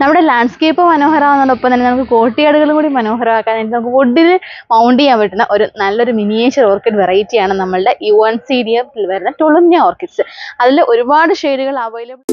നമ്മുടെ ലാൻഡ്സ്കേപ്പ് മനോഹരമാകുന്നതോടൊപ്പം തന്നെ നമുക്ക് കോർട്ട്യാർഡുകളും കൂടി മനോഹരമാക്കാനായിട്ട് നമുക്ക് വുഡിൽ മൗണ്ട് ചെയ്യാൻ പറ്റുന്ന ഒരു നല്ലൊരു മിനിയേച്ചർ ഓർക്കിഡ് വെറൈറ്റിയാണ് നമ്മളുടെ UNCDF വരുന്ന ടൊളുമ്യ ഓർക്കിഡ്സ്. അതിൽ ഒരുപാട് ഷെയ്ഡുകൾ അവൈലബിൾ.